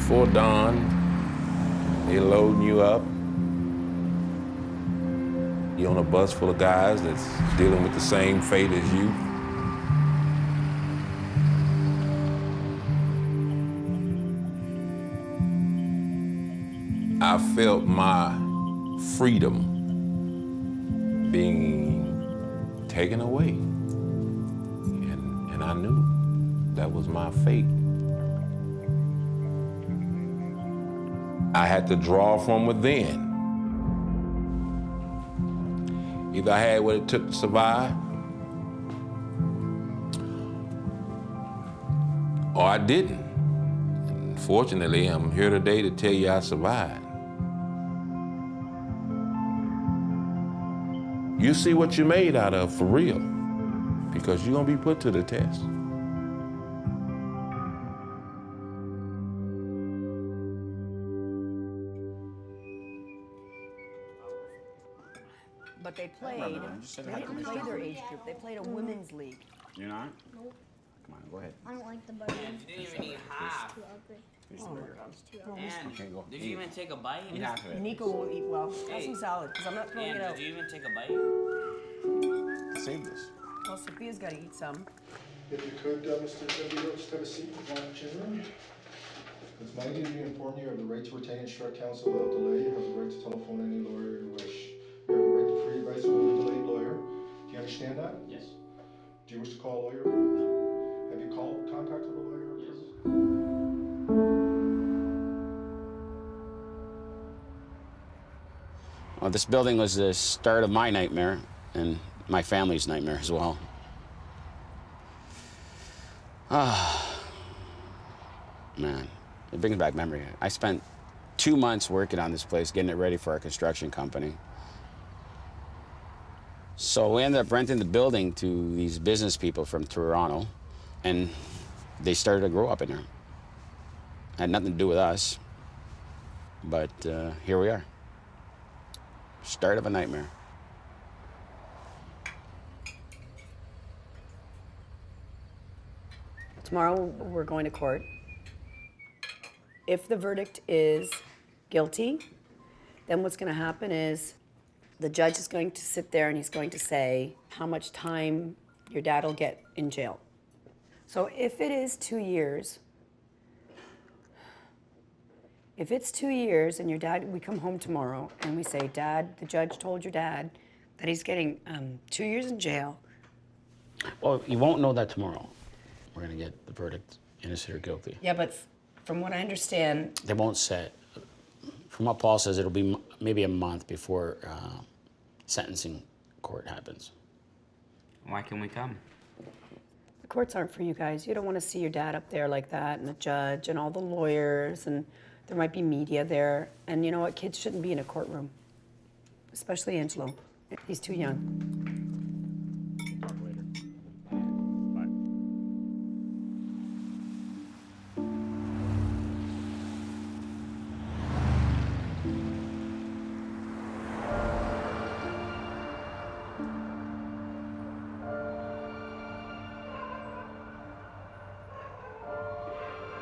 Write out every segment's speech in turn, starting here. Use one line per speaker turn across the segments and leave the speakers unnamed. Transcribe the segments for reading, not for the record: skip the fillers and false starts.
before dawn, they loading you up. You're on a bus full of guys that's dealing with the same fate as you. I felt my freedom being taken away. And I knew that was my fate. I had to draw from within. Either I had what it took to survive, or I didn't. And fortunately, I'm here today to tell you I survived. You see what you're made out of for real, because you're gonna be put to the test.
But they didn't play their age group. They played a women's league.
You're not?
Nope.
Come on, go ahead.
I don't like the burger.
You didn't even eat half.
Too ugly.
Here's the burger.
It's too ugly.
And
Okay, go.
did you even take a bite?
Eat half of it.
Nico will eat well. Have
Hey.
some salad, because I'm not throwing
And
it out.
did you even take a bite?
Save this.
Well, Sophia's got to eat some.
If you could, Mr. Debbie, just have a seat with one children. It's my duty to inform you of the right to retain and instruct counsel without delay. You have the right to telephone any lawyer you wish. You have the right to free advice from a legally lawyer. Do you understand that?
Yes.
Do you wish to call a lawyer? Have you contacted a lawyer?
Yes.
Well, this building was the start of my nightmare and my family's nightmare as well. Man, it brings back memory. I spent 2 months working on this place, getting it ready for our construction company. So we ended up renting the building to these business people from Toronto, and they started to grow up in there. Had nothing to do with us, but here we are. Start of a nightmare.
Tomorrow, we're going to court. If the verdict is guilty, then what's going to happen is the judge is going to sit there and he's going to say how much time your dad will get in jail. So if it is 2 years, if it's 2 years and your dad, we come home tomorrow and we say, Dad, the judge told your dad that he's getting 2 years in jail.
Well, you won't know that tomorrow. We're gonna get the verdict, innocent or guilty.
Yeah, but from what I understand,
They won't say. From what Paul says, it'll be maybe a month before sentencing court happens.
Why can we come?
the courts aren't for you guys. You don't want to see your dad up there like that, and the judge and all the lawyers, and there might be media there. And you know what? Kids shouldn't be in a courtroom, especially Angelo. He's too young.
Talk later. Bye.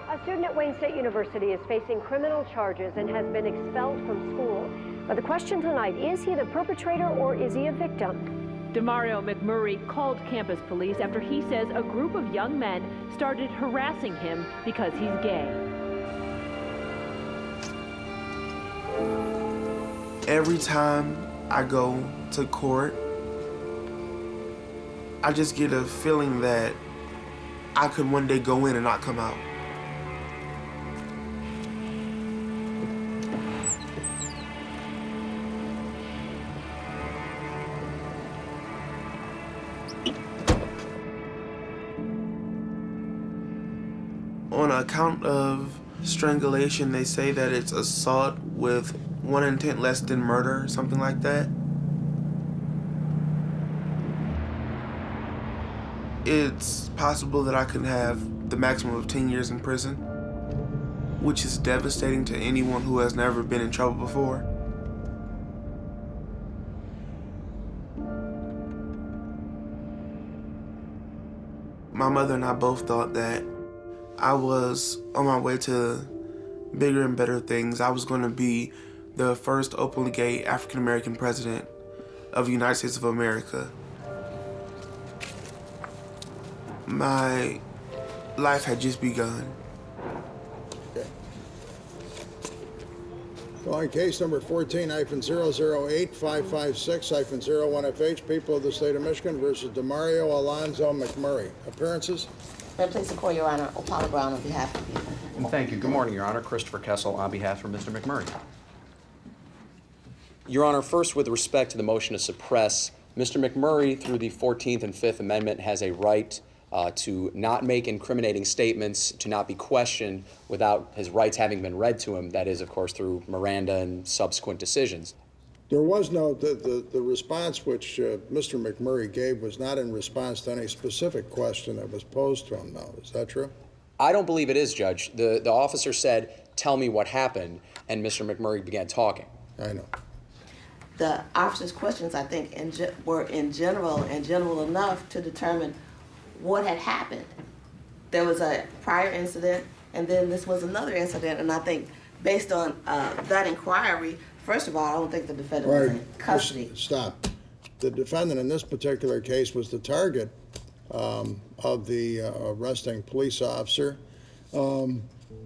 A student at Wayne State University is facing criminal charges and has been expelled from school. But the question tonight, is he the perpetrator or is he a victim?
Demario McMurray called campus police after he says a group of young men started harassing him because he's gay.
Every time I go to court, I just get a feeling that I could one day go in and not come out. On account of strangulation, they say that it's assault with one intent less than murder, something like that. It's possible that I could have the maximum of 10 years in prison, which is devastating to anyone who has never been in trouble before. My mother and I both thought that I was on my way to bigger and better things. I was going to be the first openly gay African American president of the United States of America. My life had just begun.
Calling case number 14-008-556-01FH, people of the state of Michigan versus Demario Alonzo McMurray. Appearances?
May it please the court, Your Honor, O'Connor Brown on behalf of the people.
Thank you. Good morning, Your Honor. Christopher Kessel on behalf of Mr. McMurray.
Your Honor, first with respect to the motion to suppress, Mr. McMurray, through the 14th and 5th Amendment, has a right to not make incriminating statements, to not be questioned without his rights having been read to him. That is, of course, through Miranda and subsequent decisions.
There was no, the response which Mr. McMurray gave was not in response to any specific question that was posed to him, though. Is that true?
I don't believe it is, Judge. The officer said, "Tell me what happened," and Mr. McMurray began talking.
I know.
The officer's questions, I think, were in general enough to determine what had happened. There was a prior incident, and then this was another incident, and I think based on that inquiry, first of all, I don't think the defendant was in custody.
Stop. The defendant in this particular case was the target of the arresting police officer.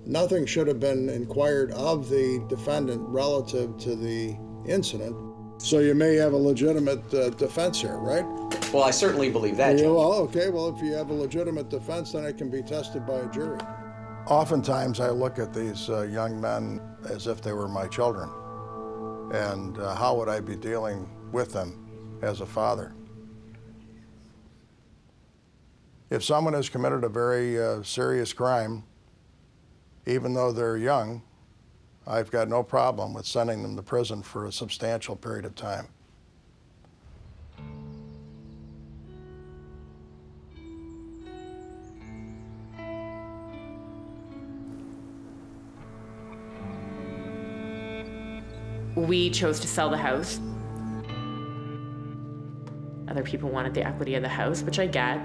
Nothing should have been inquired of the defendant relative to the incident. So you may have a legitimate defense here, right?
Well, I certainly believe that, Judge.
Well, okay, well, if you have a legitimate defense, then it can be tested by a jury. Oftentimes I look at these young men as if they were my children. And how would I be dealing with them as a father? If someone has committed a very serious crime, even though they're young, I've got no problem with sending them to prison for a substantial period of time.
We chose to sell the house. Other people wanted the equity of the house, which I get.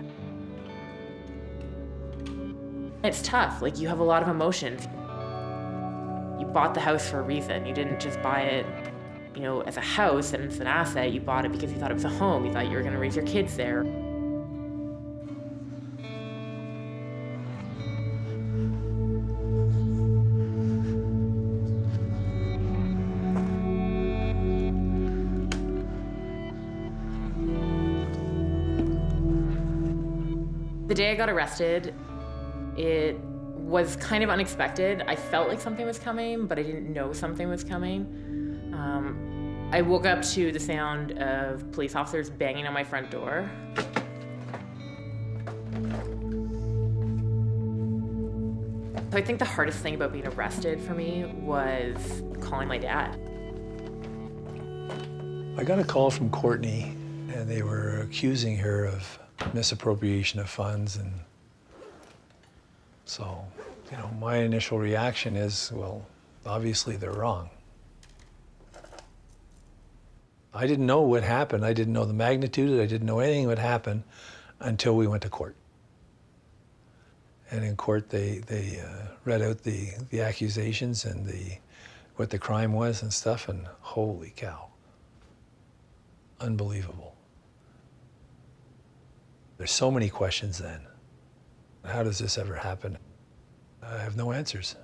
It's tough, like you have a lot of emotions. You bought the house for a reason. You didn't just buy it, you know, as a house and it's an asset. You bought it because you thought it was a home. You thought you were gonna raise your kids there. The day I got arrested, it was kind of unexpected. I felt like something was coming, but I didn't know something was coming. I woke up to the sound of police officers banging on my front door. So I think the hardest thing about being arrested for me was calling my dad.
I got a call from Courtney, and they were accusing her of misappropriation of funds, and so, you know, my initial reaction is, well, obviously they're wrong. I didn't know what happened. I didn't know the magnitude. I didn't know anything would happen until we went to court. And in court, they read out the accusations and what the crime was and stuff, and holy cow, unbelievable. There's so many questions then. How does this ever happen? I have no answers.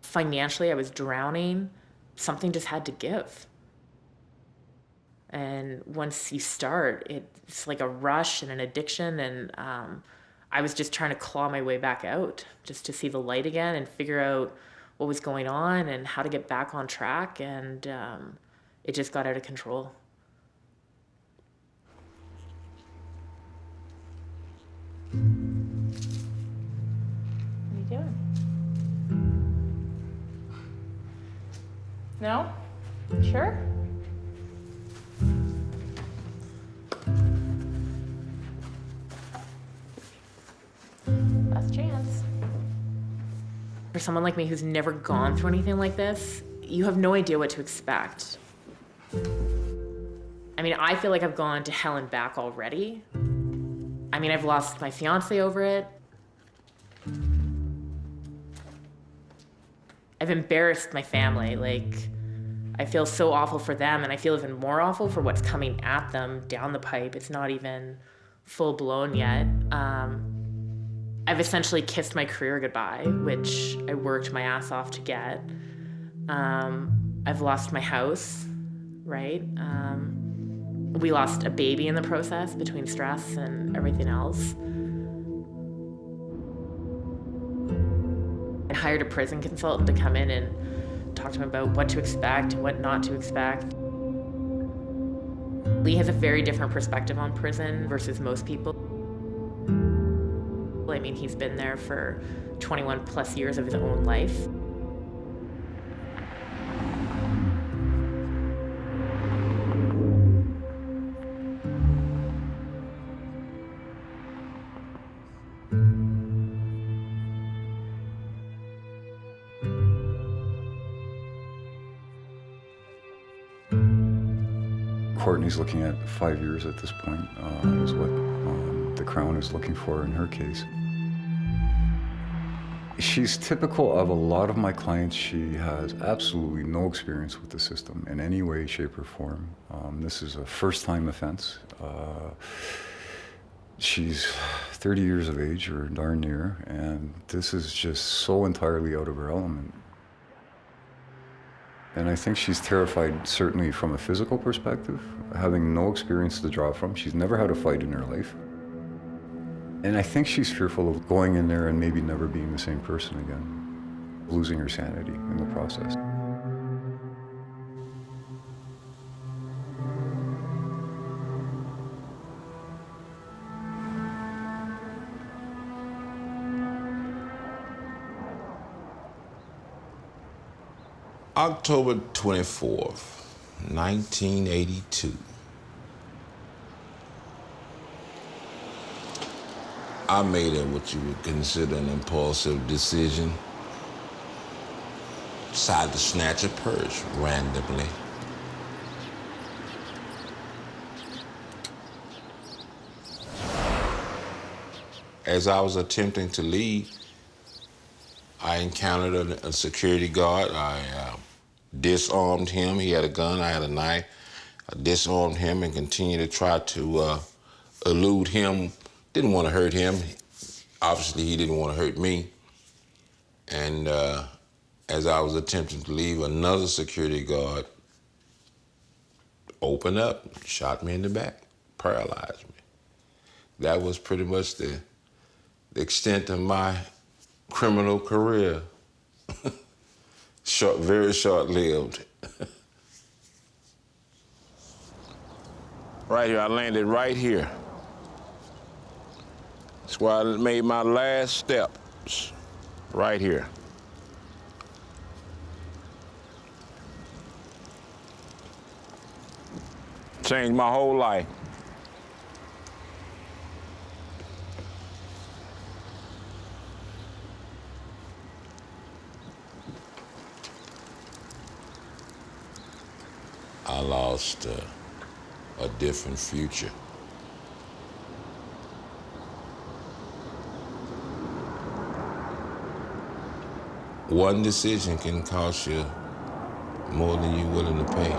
Financially, I was drowning. Something just had to give. And once you start, it's like a rush and an addiction, and I was just trying to claw my way back out, just to see the light again and figure out what was going on and how to get back on track, and it just got out of control. What are you doing? No? Sure? Last chance. For someone like me who's never gone through anything like this, you have no idea what to expect. I mean, I feel like I've gone to hell and back already. I mean, I've lost my fiance over it. I've embarrassed my family. Like, I feel so awful for them, and I feel even more awful for what's coming at them down the pipe. It's not even full blown yet. I've essentially kissed my career goodbye, which I worked my ass off to get. I've lost my house, right? We lost a baby in the process between stress and everything else. I hired a prison consultant to come in and talk to him about what to expect and what not to expect. Lee has a very different perspective on prison versus most people. I mean, he's been there for 21 plus years of his own life.
Courtney's looking at 5 years at this point, is what the Crown is looking for in her case. She's typical of a lot of my clients. She has absolutely no experience with the system in any way, shape, or form. This is a first-time offense. She's 30 years of age, or darn near, and this is just so entirely out of her element. And I think she's terrified, certainly from a physical perspective, having no experience to draw from. She's never had a fight in her life. And I think she's fearful of going in there and maybe never being the same person again, losing her sanity in the process.
October 24th, 1982. I made what you would consider an impulsive decision. Decided to snatch a purse randomly. As I was attempting to leave, I encountered a security guard. I disarmed him. He had a gun, I had a knife. I disarmed him and continued to try to elude him. Didn't want to hurt him. Obviously, he didn't want to hurt me. And as I was attempting to leave, another security guard opened up, shot me in the back, paralyzed me. That was pretty much the extent of my criminal career. Very short-lived. Right here, I landed right here. That's where I made my last steps, right here. Changed my whole life. I lost a different future. One decision can cost you more than you're willing to pay.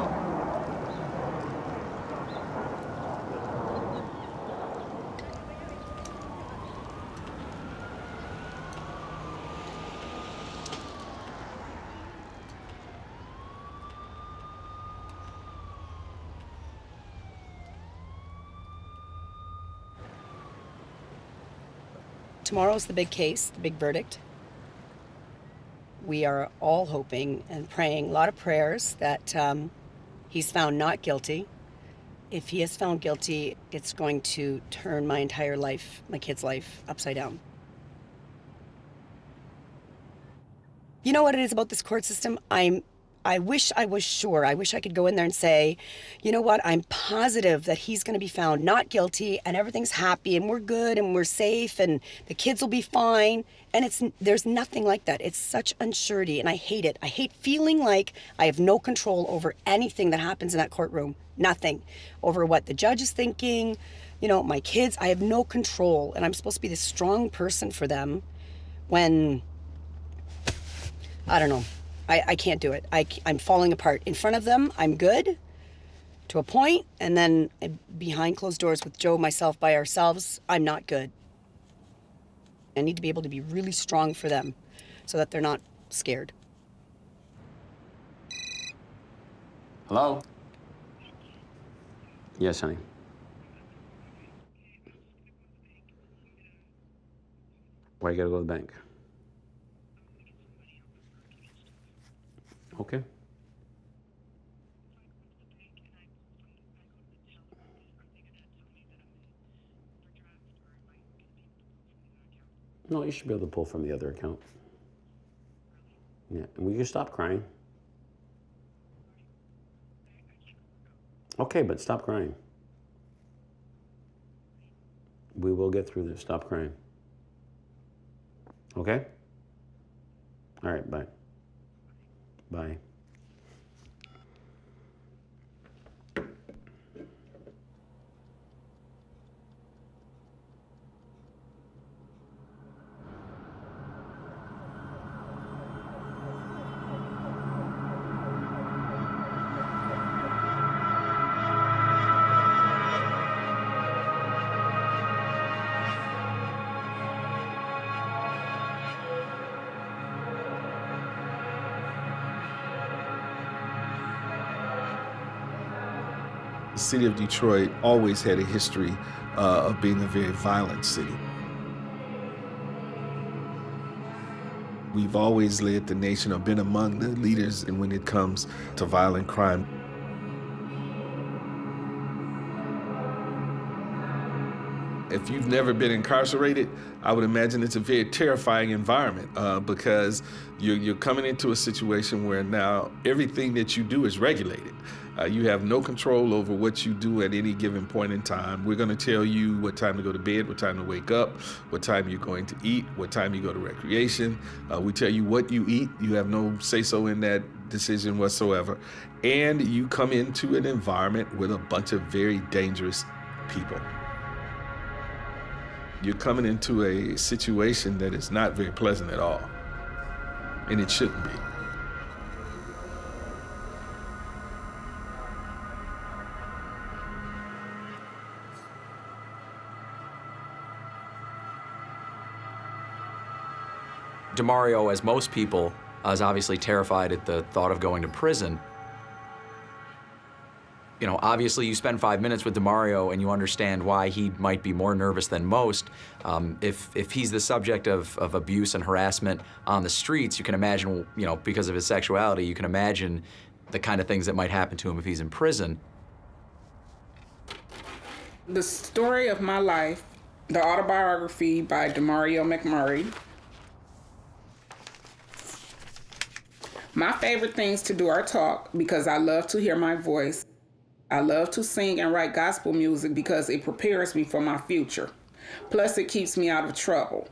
Tomorrow's the big case, the big verdict. We are all hoping and praying, a lot of prayers, that he's found not guilty. If he is found guilty, it's going to turn my entire life, my kid's life, upside down. You know what it is about this court system? I wish I was sure. I wish I could go in there and say, you know what, I'm positive that he's going to be found not guilty and everything's happy and we're good and we're safe and the kids will be fine. And there's nothing like that. It's such unsurety and I hate it. I hate feeling like I have no control over anything that happens in that courtroom. Nothing. Over what the judge is thinking, you know, my kids, I have no control. And I'm supposed to be this strong person for them when, I don't know. I can't do it. I'm falling apart. In front of them, I'm good to a point, and then behind closed doors with Joe, myself, by ourselves, I'm not good. I need to be able to be really strong for them so that they're not scared.
Hello? Yes, honey. Why you gotta go to the bank? Okay. No, you should be able to pull from the other account. Yeah, will you stop crying? Okay, but stop crying. We will get through this. Stop crying. Okay? All right, bye. Bye.
The city of Detroit always had a history of being a very violent city. We've always led the nation or been among the leaders when it comes to violent crime. If you've never been incarcerated, I would imagine it's a very terrifying environment because you're coming into a situation where now everything that you do is regulated. You have no control over what you do at any given point in time. We're going to tell you what time to go to bed, what time to wake up, what time you're going to eat, what time you go to recreation. We tell you what you eat. You have no say-so in that decision whatsoever. And you come into an environment with a bunch of very dangerous people. You're coming into a situation that is not very pleasant at all, and it shouldn't be.
DeMario, as most people, is obviously terrified at the thought of going to prison. You know, obviously you spend 5 minutes with DeMario and you understand why he might be more nervous than most. If he's the subject of abuse and harassment on the streets, you can imagine, you know, because of his sexuality, you can imagine the kind of things that might happen to him if he's in prison.
The Story of My Life, the autobiography by DeMario McMurray. My favorite things to do are talk because I love to hear my voice. I love to sing and write gospel music because it prepares me for my future. Plus, it keeps me out of trouble.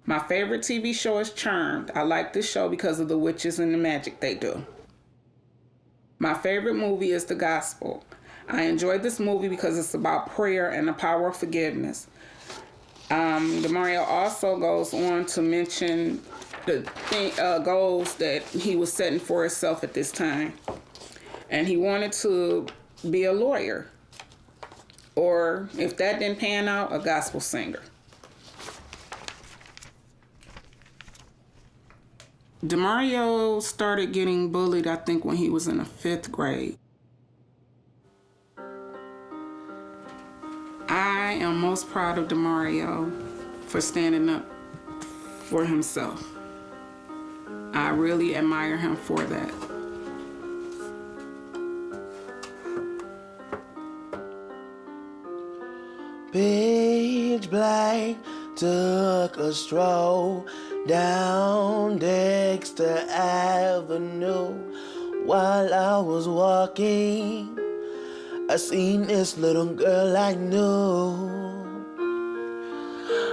My favorite TV show is Charmed. I like this show because of the witches and the magic they do. My favorite movie is The Gospel. I enjoyed this movie because it's about prayer and the power of forgiveness. DeMario also goes on to mention the goals that he was setting for himself at this time. And he wanted to be a lawyer, or if that didn't pan out, a gospel singer. DeMario started getting bullied, I think, when he was in the 5th grade. I am most proud of DeMario for standing up for himself. I really admire him for that.
Pitch black, took a stroll down Dexter Avenue. While I was walking, I seen this little girl I knew.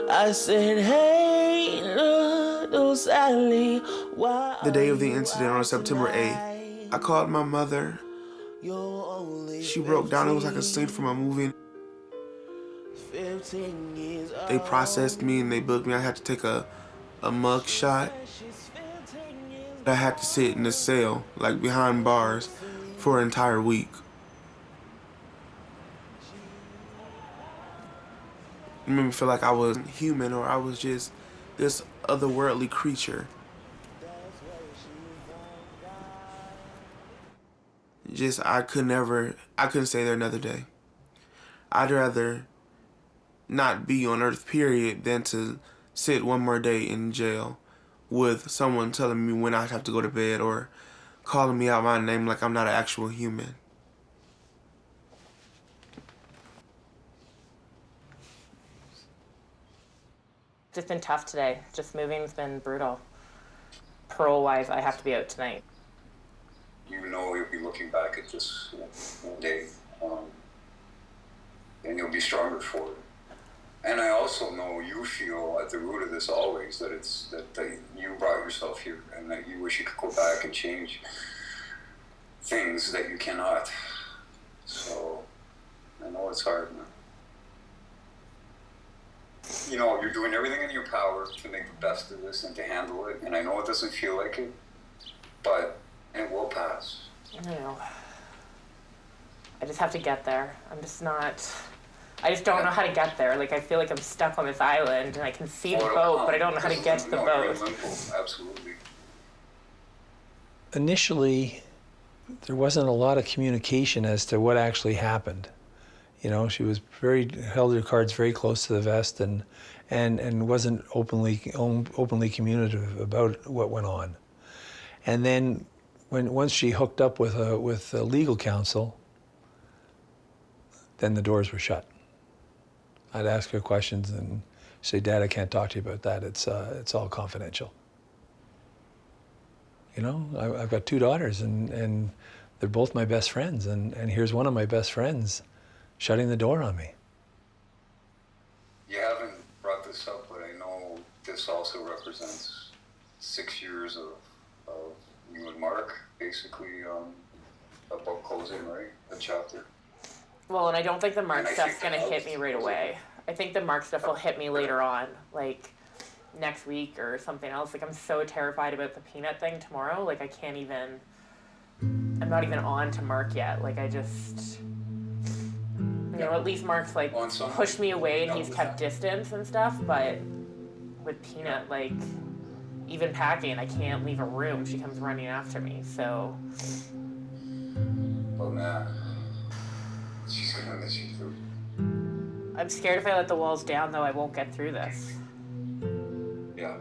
I said, hey, little Sally, why?
The day of the incident on September 8th, I called my mother. She broke down. It was like a scene from a movie. They processed me and they booked me. I had to take a mug shot. I had to sit in a cell, like behind bars, for an entire week. It made me feel like I wasn't human, or I was just this otherworldly creature. I couldn't stay there another day. I'd rather not be on earth, period, than to sit one more day in jail with someone telling me when I have to go to bed or calling me out my name like I'm not an actual human.
It's been tough today. Just moving's been brutal. Parole-wise, I have to be out tonight.
You know you'll be looking back at this one day, and you'll be stronger for it. And I also know you feel at the root of this always that it's that you brought yourself here, and that you wish you could go back and change things that you cannot. So I know it's hard, man. You know, you're doing everything in your power to make the best of this and to handle it, and I know it doesn't feel like it, but it will pass.
I know. I just have to get there. I just don't know how to get there. Like, I feel like I'm stuck on this island and I can see the boat, but I don't know how to get to the boat.
Absolutely.
Initially, there wasn't a lot of communication as to what actually happened. You know, she was held her cards very close to the vest and wasn't openly communicative about what went on. And then once she hooked up with a legal counsel, then the doors were shut. I'd ask her questions and say, "Dad, I can't talk to you about that. It's all confidential." You know, I've got 2 daughters and they're both my best friends, and here's one of my best friends shutting the door on me.
You haven't brought this up, but I know this also represents 6 years of you and Mark, basically, a book closing, right? A chapter.
Well, and I don't think the Mark stuff's gonna hit me right away. I think the Mark stuff will hit me later on, like next week or something else. Like, I'm so terrified about the peanut thing tomorrow. Like, I'm not even on to Mark yet. Like, at least Mark's like pushed me away and he's kept distance and stuff, but with Peanut, like, even packing, I can't leave a room. She comes running after me, so.
Oh, man. She's gonna miss you too.
I'm scared if I let the walls down, though, I won't get through this.
Yeah.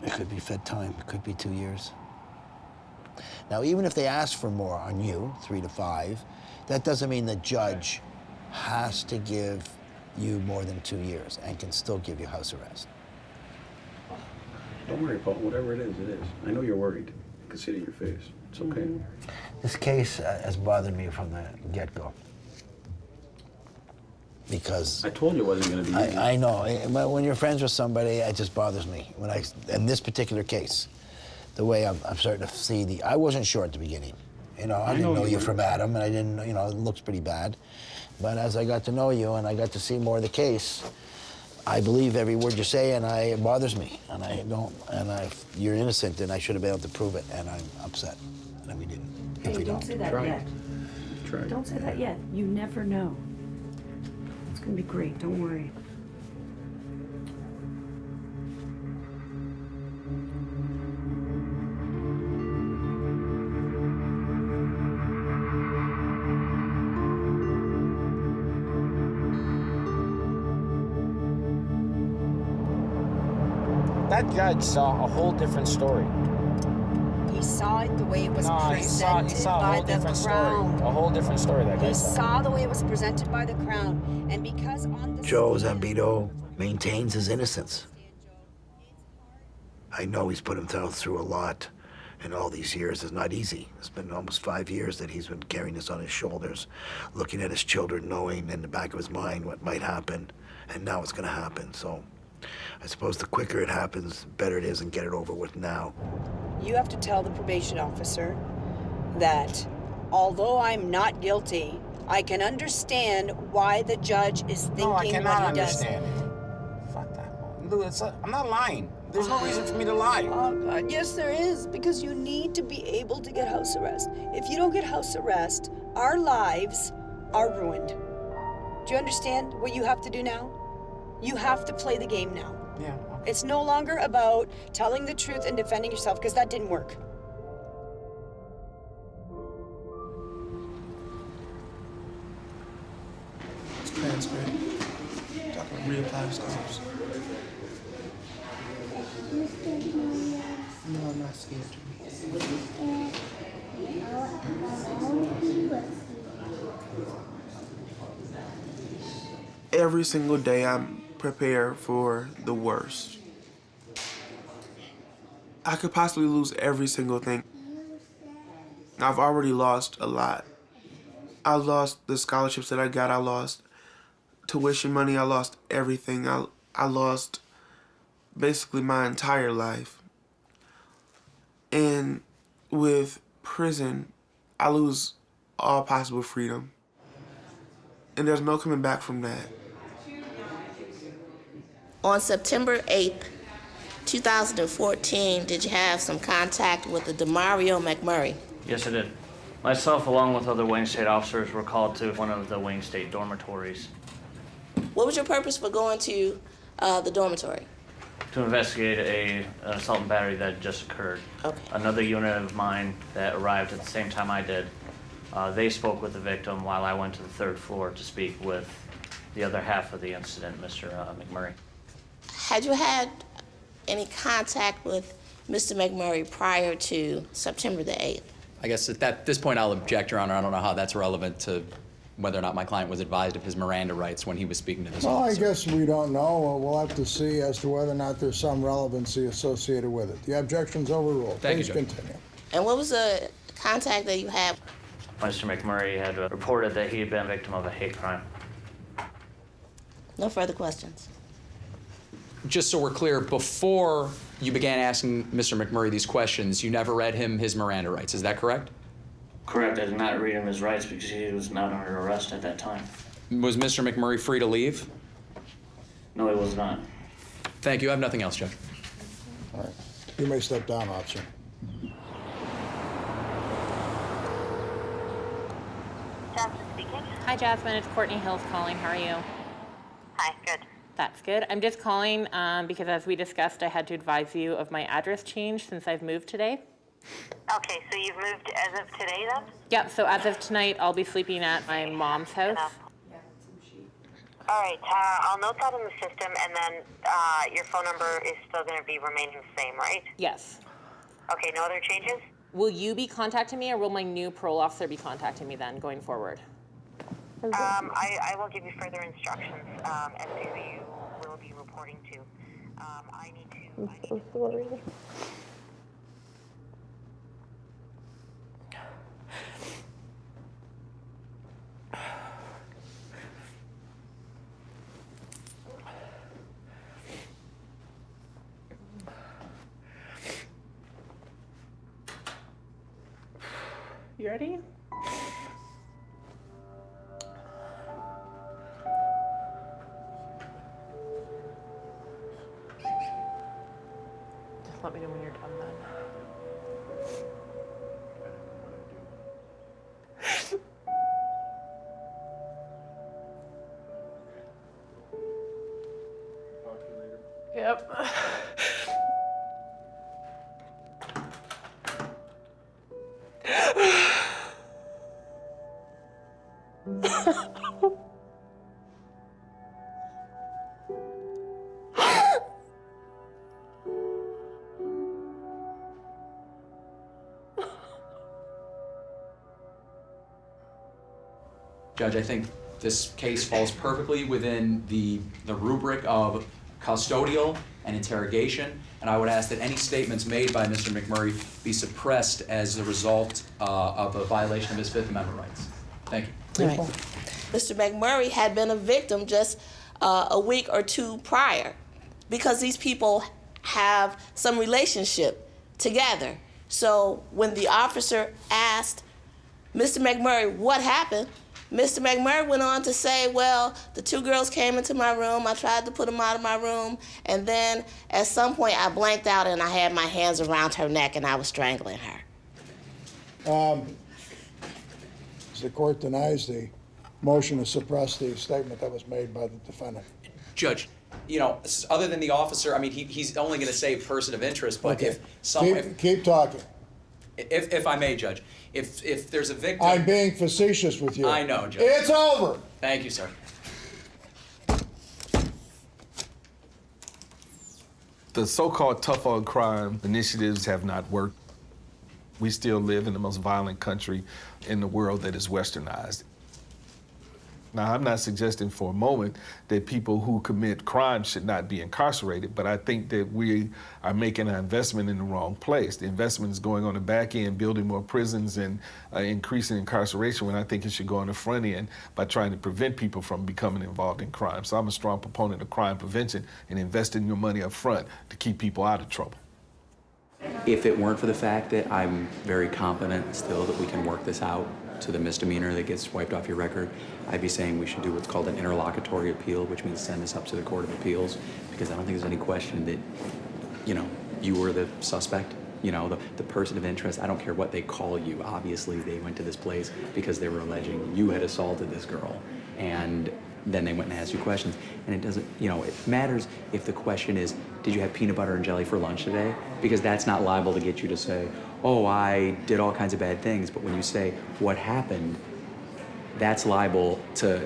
It could be fed time. It could be 2 years. Now, even if they ask for more on you, 3 to 5, that doesn't mean the judge has to give you more than 2 years and can still give you house arrest.
Don't worry, Paul. Whatever it is, it is. I know you're worried. I can see it in your face. It's okay.
This case has bothered me from the get-go. Because
I told you it wasn't going to be easy.
I know. When you're friends with somebody, it just bothers me. In this particular case, the way I'm starting to see I wasn't sure at the beginning. You know, I didn't know you from Adam, and I didn't, it looks pretty bad. But as I got to know you and I got to see more of the case, I believe every word you say, and it bothers me. If you're innocent, then I should have been able to prove it, and I'm upset that we didn't.
Hey, don't say that yet. Don't say that yet. You never know. It's gonna be great, don't worry.
That judge saw a whole different story.
He saw it the way it was presented
he saw a
by
whole
the
different
Crown.
story. A whole different story that guy
He
saw.
saw the way it was presented by the Crown, and because on the
Joe Zambito maintains his innocence. I know he's put himself through a lot in all these years. It's not easy. It's been almost 5 years that he's been carrying this on his shoulders, looking at his children, knowing in the back of his mind what might happen, and now it's gonna happen. So I suppose the quicker it happens, the better it is, and get it over with now.
You have to tell the probation officer that although I'm not guilty, I can understand why the judge is thinking
No, I cannot
what he does.
understand it. Fuck that. Dude, I'm not lying. There's no reason for me to lie.
Oh, God, yes, there is, because you need to be able to get house arrest. If you don't get house arrest, our lives are ruined. Do you understand what you have to do now? You have to play the game now.
Yeah.
It's no longer about telling the truth and defending yourself, because that didn't work.
It's transcript. Talking real life stories. No, I'm not scared. Every single day I'm prepared for the worst. I could possibly lose every single thing. I've already lost a lot. I lost the scholarships that I got. I lost tuition money. I lost everything. I lost basically my entire life. And with prison, I lose all possible freedom. And there's no coming back from that.
On September 8th, 2014, did you have some contact with the DeMario McMurray?
Yes, I did. Myself, along with other Wayne State officers, were called to one of the Wayne State dormitories.
What was your purpose for going to the dormitory?
To investigate an assault and battery that had just occurred.
Okay.
Another unit of mine that arrived at the same time I did, they spoke with the victim while I went to the third floor to speak with the other half of the incident, Mr. McMurray.
Had you had any contact with Mr. McMurray prior to September the 8th?
I guess at this point I'll object, Your Honor. I don't know how that's relevant to whether or not my client was advised of his Miranda rights when he was speaking to this
Well,
officer.
I guess we don't know. We'll have to see as to whether or not there's some relevancy associated with it. The objection's overruled.
Thank you,
Please
Judge.
continue.
And what was the contact that you had?
Mr. McMurray had reported that he had been a victim of a hate crime.
No further questions.
Just so we're clear, before you began asking Mr. McMurray these questions, you never read him his Miranda rights. Is that correct?
Correct. I did not read him his rights because he was not under arrest at that time.
Was Mr. McMurray free to leave?
No, he was not.
Thank you. I have nothing else, Judge.
All right. You may step down, officer.
Jasmine speaking.
Hi, Jasmine. It's Courtney Hills calling. How are you?
Hi, good.
That's good. I'm just calling because, as we discussed, I had to advise you of my address change since I've moved today.
Okay, so you've moved as of today then?
Yep, so as of tonight, I'll be sleeping at my mom's house.
All right, I'll note that in the system, and then your phone number is still going to be remaining the same, right?
Yes.
Okay, no other changes?
Will you be contacting me, or will my new parole officer be contacting me then, going forward?
I will give you further instructions as to who you will be reporting to. I need to...
I'm so sorry. You ready? Just let me know when you're done then. Yep.
Judge, I think this case falls perfectly within the rubric of custodial and interrogation, and I would ask that any statements made by Mr. McMurray be suppressed as a result of a violation of his Fifth Amendment rights. Thank you.
Right. Mr. McMurray had been a victim just a week or two prior because these people have some relationship together. So when the officer asked Mr. McMurray what happened, Mr. McMurray went on to say, well, the two girls came into my room, I tried to put them out of my room, and then at some point I blanked out and I had my hands around her neck and I was strangling her.
The court denies the motion to suppress the statement that was made by the defendant.
Judge, you know, other than the officer, I mean, he's only going to say person of interest, but
Okay.
if someone...
Keep talking.
If I may, Judge, if there's a victim...
I'm being facetious with you.
I know, Judge.
It's over.
Thank you, sir.
The so-called tough on crime initiatives have not worked. We still live in the most violent country in the world that is westernized. Now, I'm not suggesting for a moment that people who commit crimes should not be incarcerated, but I think that we are making an investment in the wrong place. The investment is going on the back end, building more prisons and increasing incarceration, when I think it should go on the front end by trying to prevent people from becoming involved in crime. So I'm a strong proponent of crime prevention and investing your money up front to keep people out of trouble.
If it weren't for the fact that I'm very confident still that we can work this out to the misdemeanor that gets wiped off your record, I'd be saying we should do what's called an interlocutory appeal, which means send this up to the Court of Appeals, because I don't think there's any question that, you know, you were the suspect, you know, the person of interest. I don't care what they call you. Obviously, they went to this place because they were alleging you had assaulted this girl, and then they went and asked you questions. And it doesn't, you know, it matters if the question is, did you have peanut butter and jelly for lunch today? Because that's not liable to get you to say, oh, I did all kinds of bad things. But when you say, what happened, that's liable to,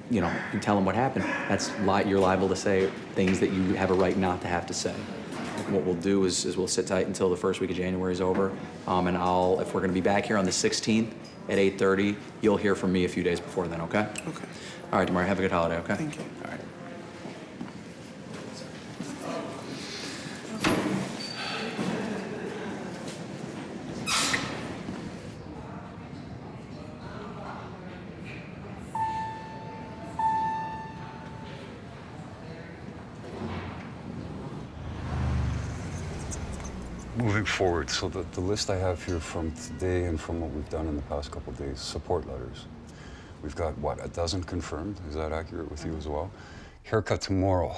you know, you tell them what happened. You're liable to say things that you have a right not to have to say. What we'll do is we'll sit tight until the first week of January is over. And if we're gonna be back here on the 16th at 8:30, you'll hear from me a few days before then, okay?
Okay.
All right, Damari, have a good holiday, okay?
Thank you.
All right.
Moving forward, so the list I have here from today and from what we've done in the past couple of days, support letters. We've got, what, 12 confirmed? Is that accurate with you as well? Haircut tomorrow.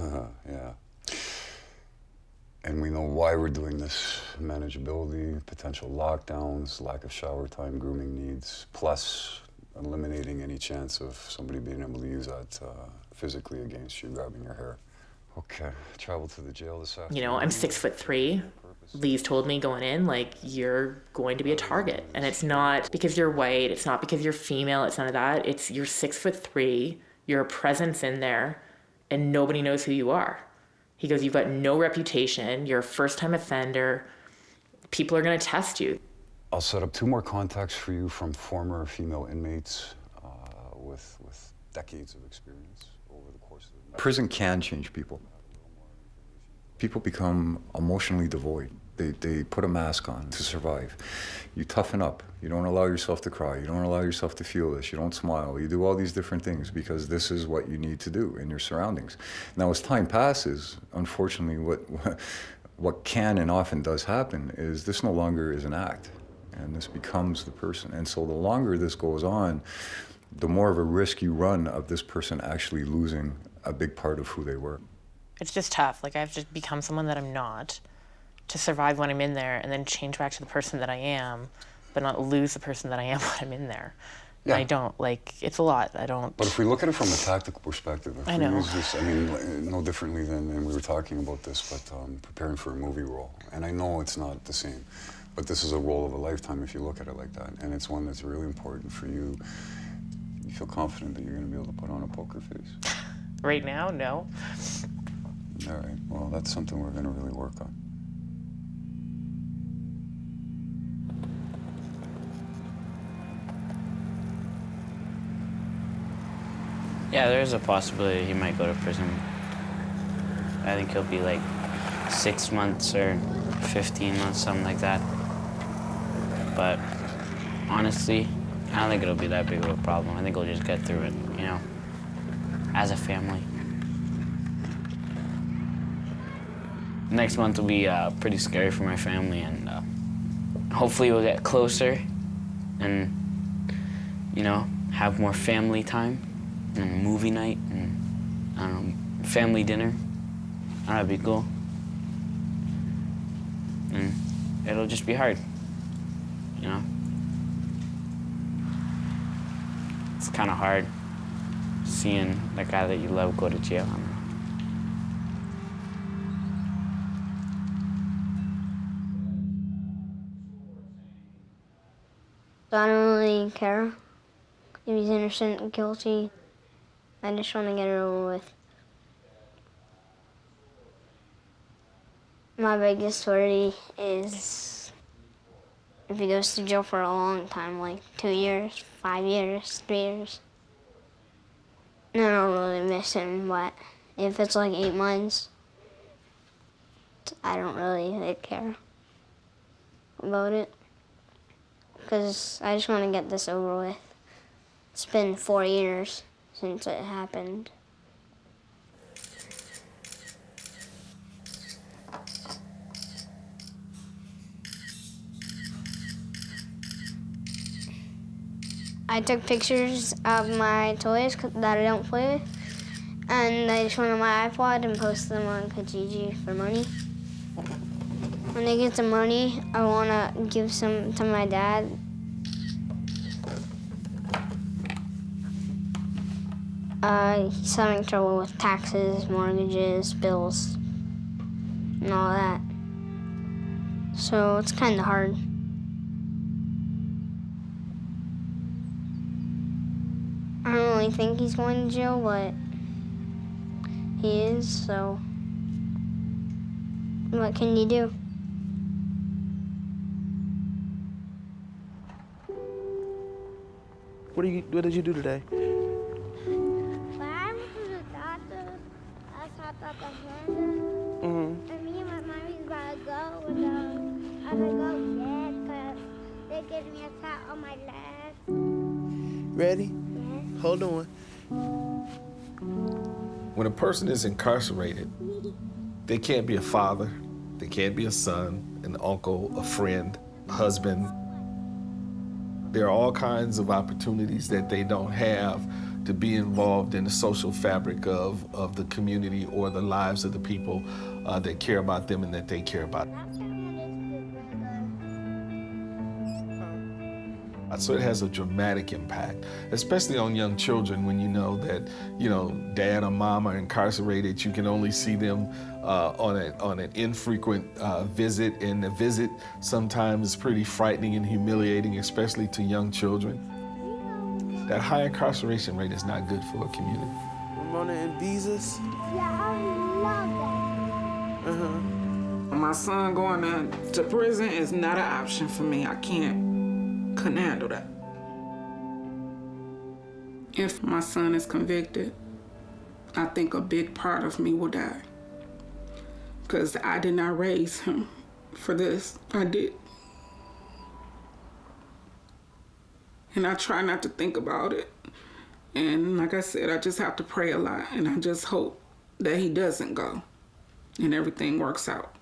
Yeah. And we know why we're doing this. Manageability, potential lockdowns, lack of shower time, grooming needs, plus eliminating any chance of somebody being able to use that physically against you, grabbing your hair. Okay, travel to the jail this afternoon.
You know, I'm 6'3". Lee's told me going in, like, you're going to be a target. And it's not because you're white, it's not because you're female, it's none of that. It's you're 6'3", you're a presence in there, and nobody knows who you are. He goes, you've got no reputation, you're a first-time offender, people are gonna test you.
I'll set up 2 more contacts for you from former female inmates with decades of experience over the course of the... Prison can change people. People become emotionally devoid. They put a mask on to survive. You toughen up. You don't allow yourself to cry. You don't allow yourself to feel this. You don't smile. You do all these different things because this is what you need to do in your surroundings. Now, as time passes, unfortunately, what can and often does happen is this no longer is an act, and this becomes the person. And so the longer this goes on, the more of a risk you run of this person actually losing a big part of who they were.
It's just tough. Like, I have to become someone that I'm not to survive when I'm in there and then change back to the person that I am, but not lose the person that I am when I'm in there.
Yeah.
I don't, like, it's a lot. I don't...
But if we look at it from a tactical perspective, if
I
we
know.
use this, I mean, no differently than, and we were talking about this, but preparing for a movie role. And I know it's not the same, but this is a role of a lifetime if you look at it like that. And it's one that's really important for you. You feel confident that you're going to be able to put on a poker face?
Right now, no.
All right, well, that's something we're going to really work on.
Yeah, there's a possibility he might go to prison. I think he'll be like 6 months or 15 months, something like that. But honestly, I don't think it'll be that big of a problem. I think we'll just get through it, you know, as a family. Next month will be pretty scary for my family, and hopefully we'll get closer and you know, have more family time and movie night and, I don't know, family dinner. That'd be cool. And it'll just be hard, you know? It's kind of hard seeing the guy that you love go to jail. I don't know.
So I don't really care if he's innocent or guilty. I just want to get it over with. My biggest worry is if he goes to jail for a long time, like 2 years, 5 years, 3 years. And I don't really miss him, but if it's like 8 months, I don't really care about it. Because I just want to get this over with. It's been 4 years since it happened. I took pictures of my toys that I don't play with, and I just went on my iPod and posted them on Kijiji for money. When I get some money, I want to give some to my dad. He's having trouble with taxes, mortgages, bills, and all that. So it's kind of hard. I don't really think he's going to jail, but he is, so what can you do?
What did you do today?
When I went to the doctor, I saw Dr. Miranda, and me and my mommy was about to go, and I was like, oh, yes, because they gave me a tap on my leg.
Ready? Yes. Hold on.
When a person is incarcerated, they can't be a father, they can't be a son, an uncle, a friend, a husband. There are all kinds of opportunities that they don't have to be involved in the social fabric of the community or the lives of the people that care about them and that they care about. So it has a dramatic impact, especially on young children when you know that, dad or mom are incarcerated. You can only see them on an infrequent visit, and the visit sometimes is pretty frightening and humiliating, especially to young children. That high incarceration rate is not good for a community.
Ramona and Beezus?
Yeah, I love that.
My son going to prison is not an option for me. I couldn't handle that. If my son is convicted, I think a big part of me will die. Because I did not raise him for this. I did. And I try not to think about it. And like I said, I just have to pray a lot. And I just hope that he doesn't go and everything works out.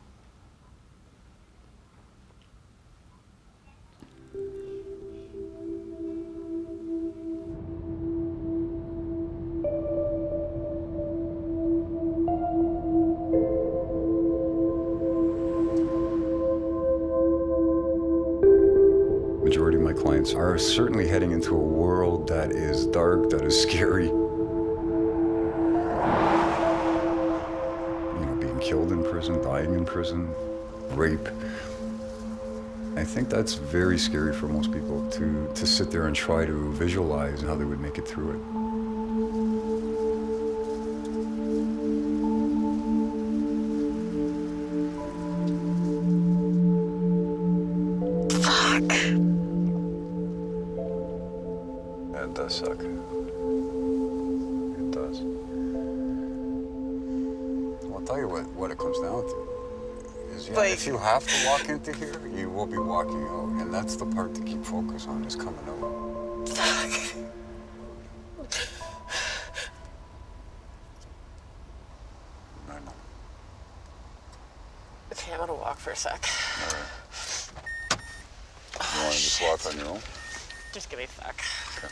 Majority of my clients are certainly heading into a world that is dark, that is scary. Being killed in prison, dying in prison, rape. I think that's very scary for most people to sit there and try to visualize how they would make it through it. It does suck. It does. I'll tell you what it comes down to is, if you have to walk into here, you will be walking out, and that's the part to keep focus on, is coming out.
Fuck.
I know.
Okay, I'm gonna walk for a sec.
All right. You want to just walk on your own?
Just give me a sec.
Okay.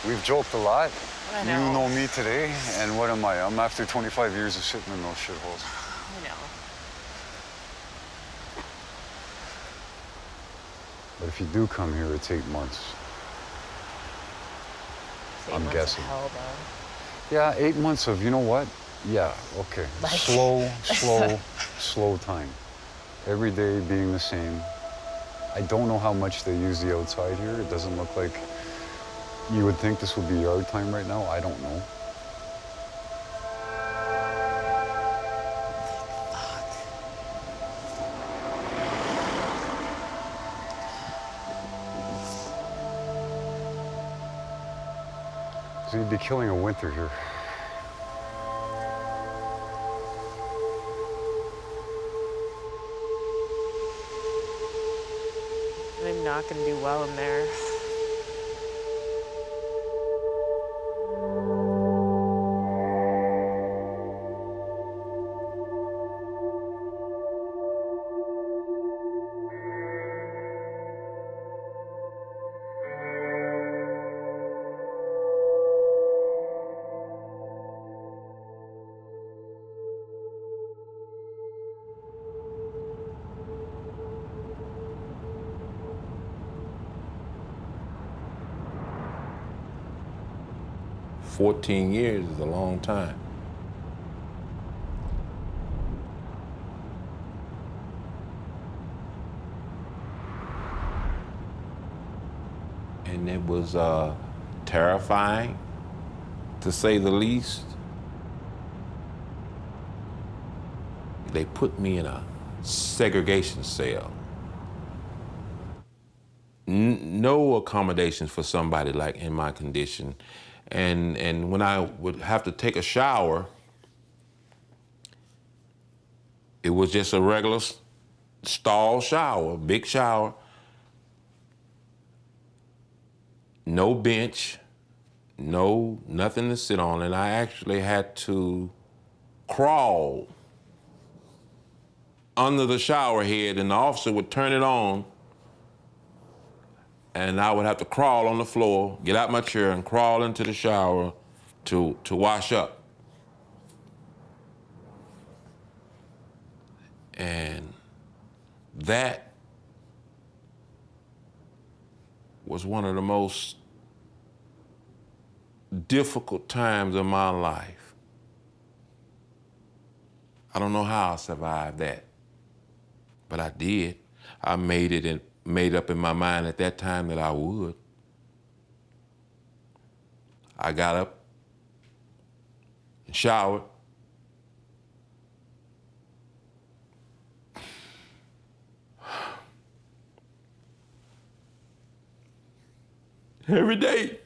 We've joked a lot.
I
You
know.
know me today, and what am I? I'm after 25 years of sitting in those shitholes.
I know.
But if you do come here, it's 8 months.
It's 8
I'm
months
guessing.
Of hell, though.
Yeah, 8 months of, you know what? Yeah, okay.
Like-
Slow time. Every day being the same. I don't know how much they use the outside here. It doesn't look like you would think this would be yard time right now. I don't know. So you'd be killing a winter here.
I'm not gonna do well in there.
– 14 years is a long time. And it was terrifying, to say the least. They put me in a segregation cell. No accommodations for somebody like in my condition. And when I would have to take a shower, it was just a regular stall shower, big shower. No bench, nothing to sit on, and I actually had to crawl under the shower head, and the officer would turn it on, and I would have to crawl on the floor, get out my chair, and crawl into the shower to wash up. And that was one of the most difficult times of my life. I don't know how I survived that, but I did. I made it and made up in my mind at that time that I would. I got up and showered. Every day.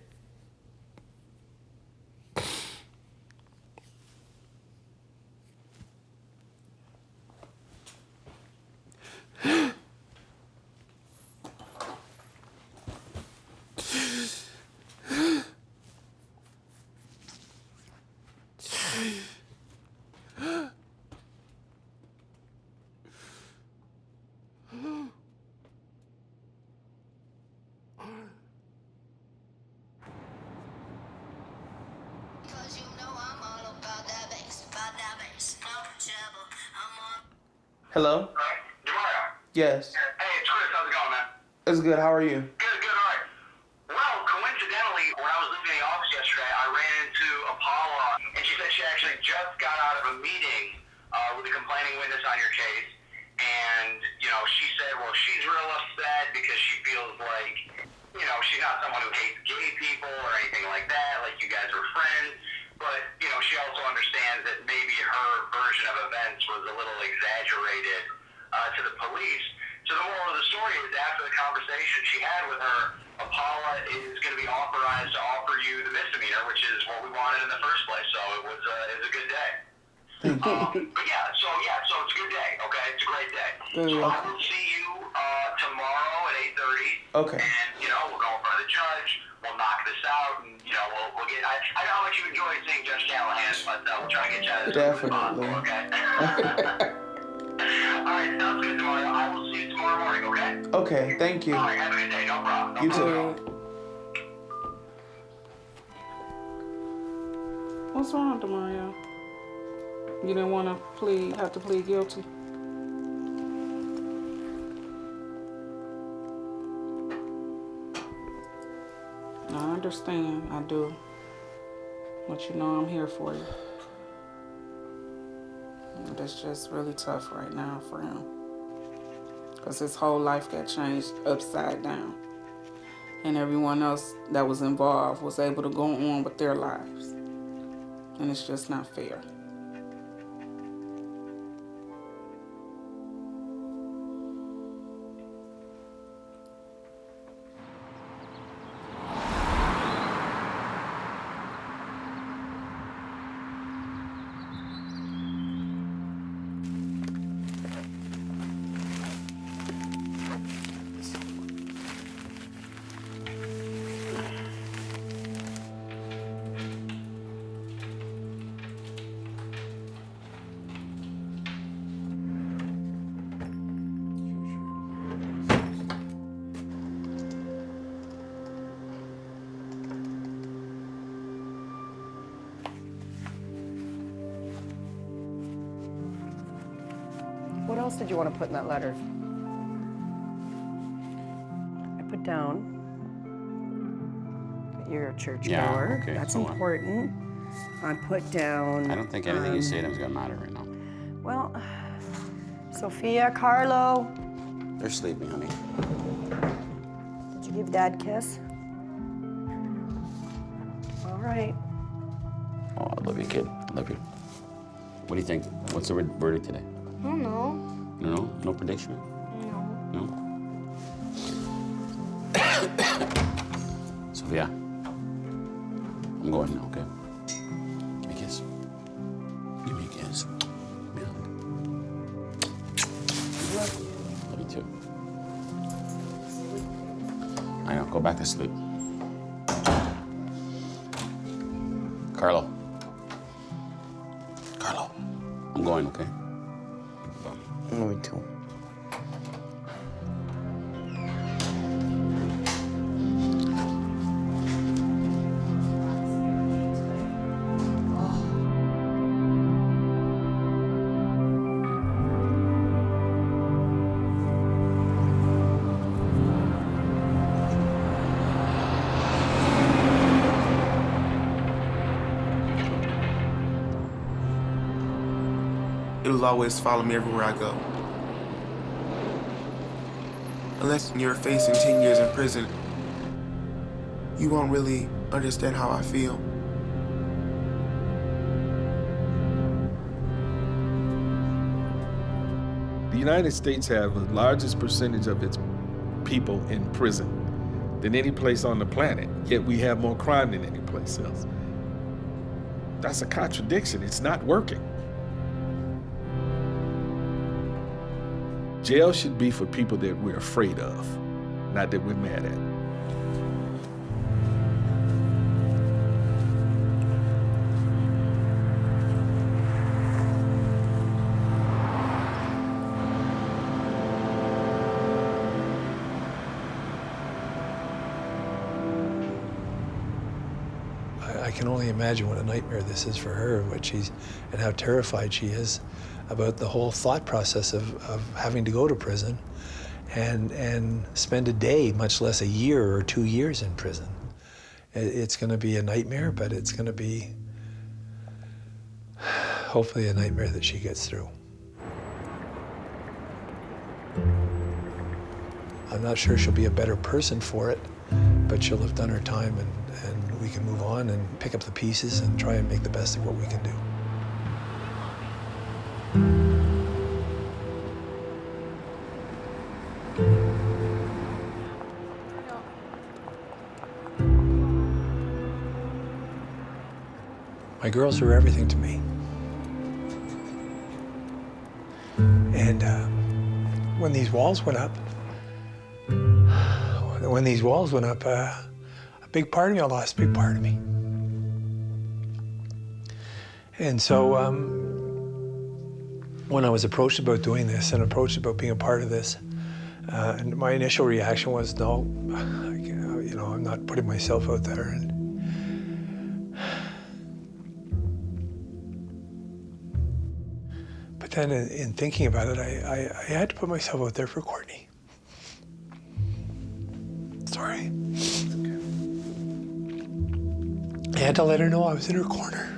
Hello? Yes.
Hey, it's Chris. How's it going, man?
It's good. How are you?
Good, all right. Well, coincidentally, when I was leaving the office yesterday, I ran into Paula, and she said she actually just got out of a meeting with a complaining witness on your case. And, she said, well, she's real upset because she feels like, she's not someone who hates gay people or anything like that, like you guys were friends. But, she also understands that maybe her version of events was a little exaggerated to the police. So the moral of the story is after the conversation she had with her, Paula is going to be authorized to offer you the misdemeanor, which is what we wanted in the first place. So it was a good day. But so it's a good day, okay? It's a great day.
Good.
So I will see you tomorrow at 8:30.
Okay.
And, we'll go in front of the judge, we'll knock this out, and, we'll get, I know how much you enjoy seeing Judge Callahan, but we'll try to get you out of this as soon as possible, okay? All right, sounds good, Mario. I will see you tomorrow morning, okay?
Okay, thank you.
All right, have a good day. No problem.
You too.
What's wrong, Demario? You didn't want to have to plead guilty? I understand, I do. But you know I'm here for you. And it's just really tough right now for him. Because his whole life got changed upside down. And everyone else that was involved was able to go on with their lives. And it's just not fair.
What else did you want to put in that letter? I put down that you're a churchgoer.
Okay,
That's
so what?
important. I put down.
I don't think anything you say to him is gonna matter right now.
Well, Sophia, Carlo.
They're sleeping, honey.
Did you give Dad a kiss? All right.
Oh, I love you, kid. I love you. What do you think? What's the verdict today?
I don't know.
No? No prediction?
No.
No? Sophia, I'm going now, okay? Give me a kiss. Give me a kiss. Give me a hug. Love you too. I know, go back to sleep. Carlo. Carlo, I'm going, okay?
Me too.
It'll always follow me everywhere I go. Unless you're facing 10 years in prison, you won't really understand how I feel.
The United States have the largest percentage of its people in prison than any place on the planet, yet we have more crime than any place else. That's a contradiction. It's not working. Jail should be for people that we're afraid of, not that we're mad at.
I can only imagine what a nightmare this is for her, and how terrified she is about the whole thought process of having to go to prison and spend a day, much less a year or 2 years in prison. It's going to be a nightmare, but it's going to be hopefully a nightmare that she gets through. I'm not sure she'll be a better person for it, but she'll have done her time, and we can move on and pick up the pieces and try and make the best of what we can do. My girls are everything to me. And when these walls went up, a big part of me, I lost a big part of me. And so when I was approached about doing this and approached about being a part of this, and my initial reaction was, no, I'm not putting myself out there. But then in thinking about it, I had to put myself out there for Courtney. Sorry. I had to let her know I was in her corner.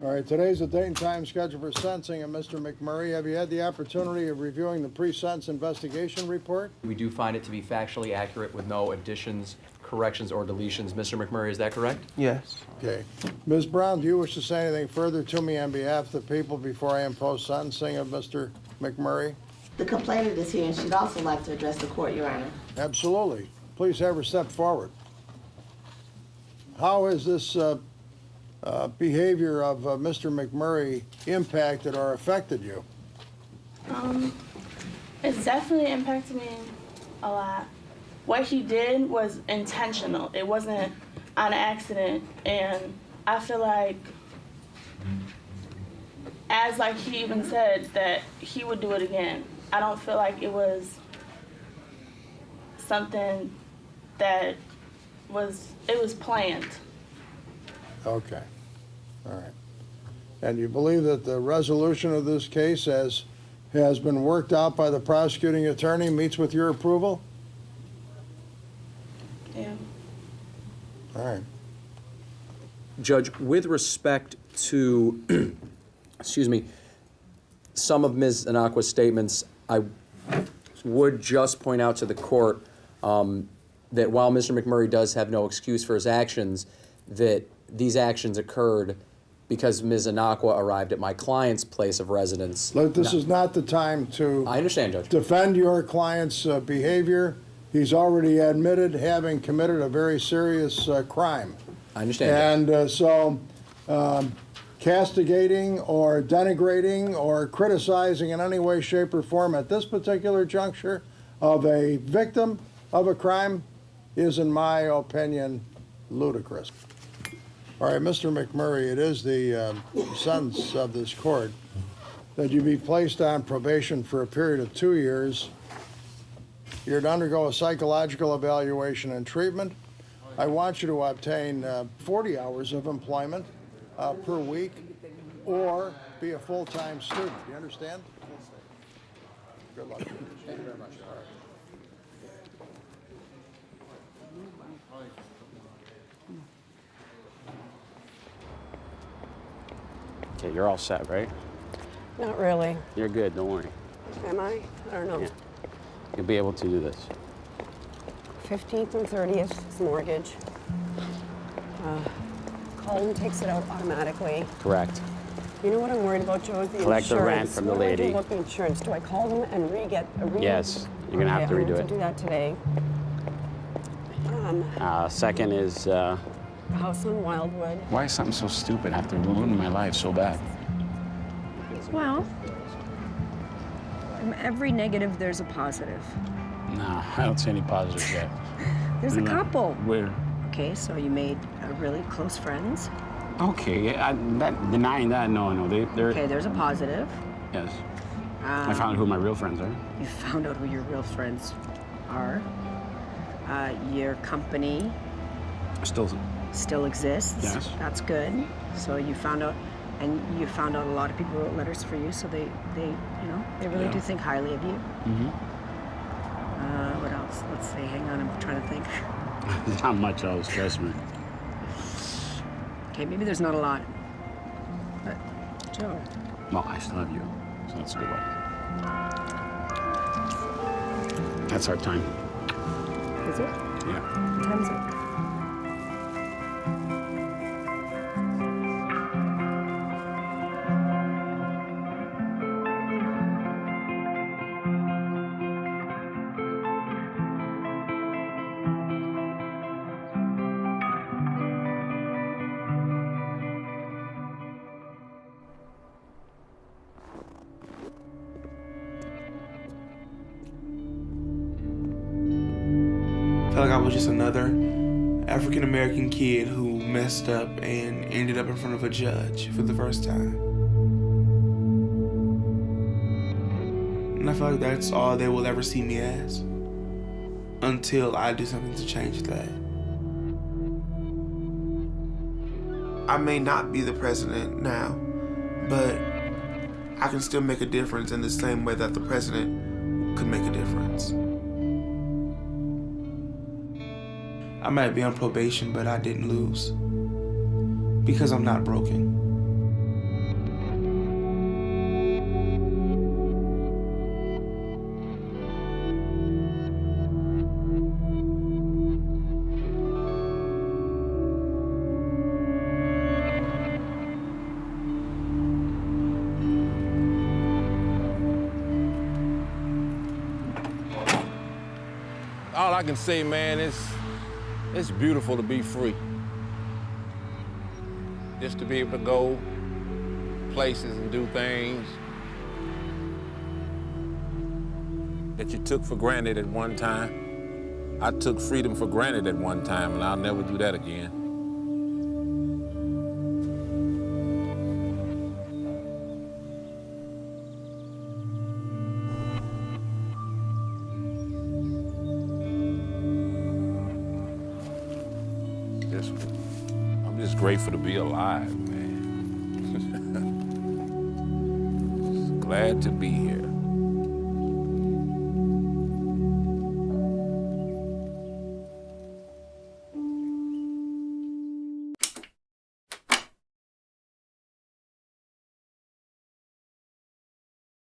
All right, today's the date and time scheduled for sentencing of Mr. McMurray. Have you had the opportunity of reviewing the pre-sentence investigation report?
We do find it to be factually accurate with no additions, corrections, or deletions. Mr. McMurray, is that correct?
Yes.
Okay. Ms. Brown, do you wish to say anything further to me on behalf of the people before I impose sentencing of Mr. McMurray?
The complainant is here, and she'd also like to address the court, Your Honor.
Absolutely. Please have her step forward. How has this behavior of Mr. McMurray impacted or affected you?
It's definitely impacted me a lot. What he did was intentional. It wasn't on accident, and I feel like, as like he even said, that he would do it again. I don't feel like it was something that it was planned.
Okay. All right. And you believe that the resolution of this case has been worked out by the prosecuting attorney, meets with your approval?
Yeah.
All right.
Judge, with respect to, excuse me, some of Ms. Anakwa's statements, I would just point out to the court that while Mr. McMurray does have no excuse for his actions, that these actions occurred because Ms. Anakwa arrived at my client's place of residence.
Look, this is not the time to
I understand, Judge.
defend your client's behavior. He's already admitted having committed a very serious crime.
I understand.
And so castigating or denigrating or criticizing in any way, shape, or form at this particular juncture of a victim of a crime is, in my opinion, ludicrous. All right, Mr. McMurray, it is the sentence of this court that you be placed on probation for a period of 2 years. You're to undergo a psychological evaluation and treatment. I want you to obtain 40 hours of employment per week or be a full-time student. Do you understand? Good luck. Thank you very much. All right.
Okay, you're all set, right?
Not really.
You're good, don't worry.
Am I? I don't know.
Yeah. You'll be able to do this.
15th and 30th is mortgage. Colin takes it out automatically.
Correct.
You know what I'm worried about, Joe? Is the
Collect the
insurance.
rent from the
What do I do
lady.
about the insurance? Do I call them and
Yes, you're gonna have to
I'm
redo
gonna
it.
do that today.
Second is,
The house on Wildwood.
why is something so stupid have to ruin my life so bad?
Well, from every negative, there's a positive.
No, I don't see any positives yet.
There's a couple.
Where?
Okay, so you made really close friends.
Okay, denying that, no, they're.
Okay, there's a positive.
Yes. I found out who my real friends are.
You found out who your real friends are. Your company still exists.
Yes.
That's good. So you found out, and you found out a lot of people wrote letters for you. So they really do think highly of you.
Mm-hmm.
What else? Let's see. Hang on, I'm trying to think.
There's not much else, trust me.
Okay, maybe there's not a lot. But Joe.
Well, I still have you, so that's a good one. That's our time.
Is it?
Yeah.
What time is it?
I felt like I was just another African American kid who messed up and ended up in front of a judge for the first time. And I feel like that's all they will ever see me as until I do something to change that. I may not be the president now, but I can still make a difference in the same way that the president could make a difference. I might be on probation, but I didn't lose because I'm not broken.
All I can say, man, it's beautiful to be free. Just to be able to go places and do things that you took for granted at one time. I took freedom for granted at one time, and I'll never do that again. I'm just grateful to be alive, man. Just glad to be here.